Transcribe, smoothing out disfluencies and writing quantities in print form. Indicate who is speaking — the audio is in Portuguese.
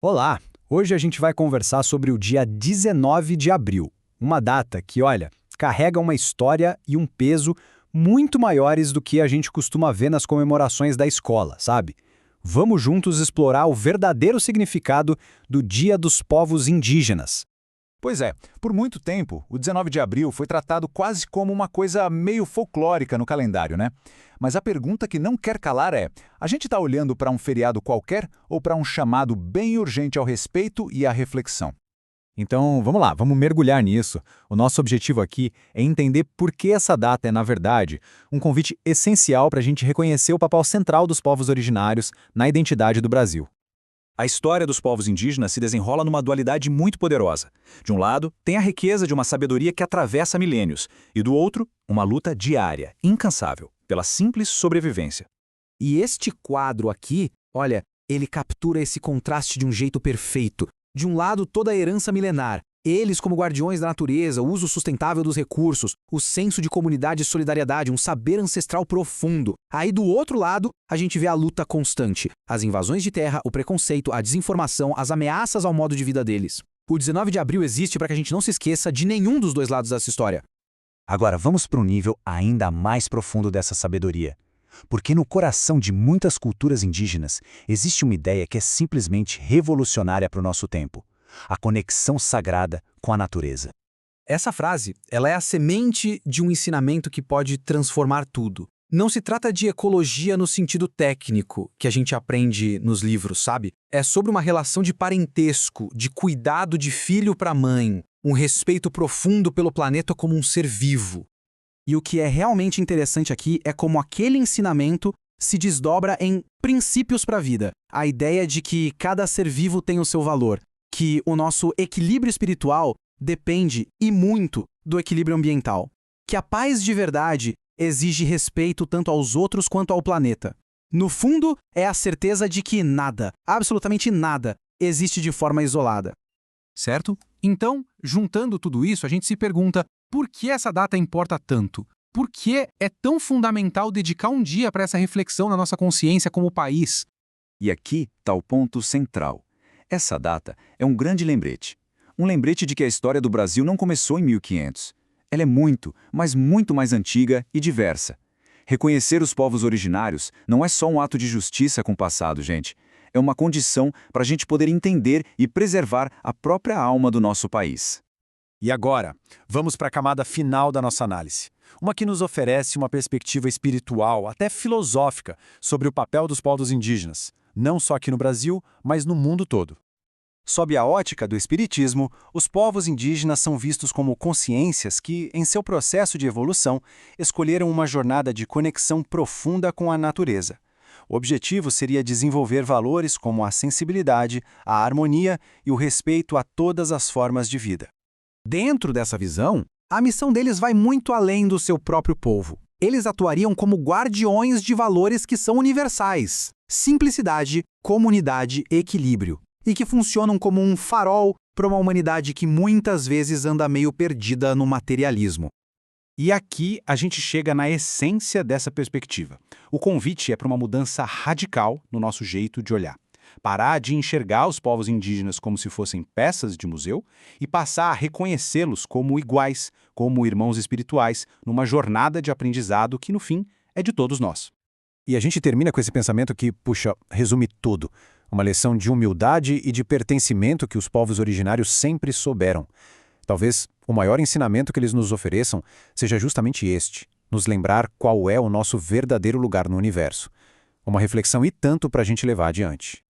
Speaker 1: Olá! Hoje a gente vai conversar sobre o dia 19 de abril, uma data que, olha, carrega uma história e um peso muito maiores do que a gente costuma ver nas comemorações da escola, sabe? Vamos juntos explorar o verdadeiro significado do Dia dos Povos Indígenas.
Speaker 2: Pois é, por muito tempo, o 19 de abril foi tratado quase como uma coisa meio folclórica no calendário, né? Mas a pergunta que não quer calar é: a gente está olhando para um feriado qualquer ou para um chamado bem urgente ao respeito e à reflexão?
Speaker 3: Então, vamos lá, vamos mergulhar nisso. O nosso objetivo aqui é entender por que essa data é, na verdade, um convite essencial para a gente reconhecer o papel central dos povos originários na identidade do Brasil.
Speaker 4: A história dos povos indígenas se desenrola numa dualidade muito poderosa. De um lado, tem a riqueza de uma sabedoria que atravessa milênios, e do outro, uma luta diária, incansável, pela simples sobrevivência.
Speaker 5: E este quadro aqui, olha, ele captura esse contraste de um jeito perfeito. De um lado, toda a herança milenar, eles como guardiões da natureza, o uso sustentável dos recursos, o senso de comunidade e solidariedade, um saber ancestral profundo. Aí do outro lado, a gente vê a luta constante, as invasões de terra, o preconceito, a desinformação, as ameaças ao modo de vida deles. O 19 de abril existe para que a gente não se esqueça de nenhum dos dois lados dessa história.
Speaker 6: Agora vamos para um nível ainda mais profundo dessa sabedoria. Porque no coração de muitas culturas indígenas existe uma ideia que é simplesmente revolucionária para o nosso tempo: a conexão sagrada com a natureza.
Speaker 5: Essa frase, ela é a semente de um ensinamento que pode transformar tudo. Não se trata de ecologia no sentido técnico que a gente aprende nos livros, sabe? É sobre uma relação de parentesco, de cuidado de filho para mãe, um respeito profundo pelo planeta como um ser vivo. E o que é realmente interessante aqui é como aquele ensinamento se desdobra em princípios para a vida. A ideia de que cada ser vivo tem o seu valor, que o nosso equilíbrio espiritual depende, e muito, do equilíbrio ambiental. Que a paz de verdade exige respeito tanto aos outros quanto ao planeta. No fundo, é a certeza de que nada, absolutamente nada, existe de forma isolada.
Speaker 7: Certo? Então, juntando tudo isso, a gente se pergunta: por que essa data importa tanto? Por que é tão fundamental dedicar um dia para essa reflexão na nossa consciência como país?
Speaker 4: E aqui está o ponto central. Essa data é um grande lembrete. Um lembrete de que a história do Brasil não começou em 1500. Ela é muito, mas muito mais antiga e diversa. Reconhecer os povos originários não é só um ato de justiça com o passado, gente. É uma condição para a gente poder entender e preservar a própria alma do nosso país.
Speaker 1: E agora, vamos para a camada final da nossa análise. Uma que nos oferece uma perspectiva espiritual, até filosófica, sobre o papel dos povos indígenas, não só aqui no Brasil, mas no mundo todo. Sob a ótica do espiritismo, os povos indígenas são vistos como consciências que, em seu processo de evolução, escolheram uma jornada de conexão profunda com a natureza. O objetivo seria desenvolver valores como a sensibilidade, a harmonia e o respeito a todas as formas de vida.
Speaker 5: Dentro dessa visão, a missão deles vai muito além do seu próprio povo. Eles atuariam como guardiões de valores que são universais: simplicidade, comunidade, equilíbrio, e que funcionam como um farol para uma humanidade que muitas vezes anda meio perdida no materialismo.
Speaker 1: E aqui a gente chega na essência dessa perspectiva. O convite é para uma mudança radical no nosso jeito de olhar. Parar de enxergar os povos indígenas como se fossem peças de museu e passar a reconhecê-los como iguais, como irmãos espirituais, numa jornada de aprendizado que, no fim, é de todos nós. E a gente termina com esse pensamento que, puxa, resume tudo. Uma lição de humildade e de pertencimento que os povos originários sempre souberam. Talvez o maior ensinamento que eles nos ofereçam seja justamente este: nos lembrar qual é o nosso verdadeiro lugar no universo. Uma reflexão e tanto para a gente levar adiante.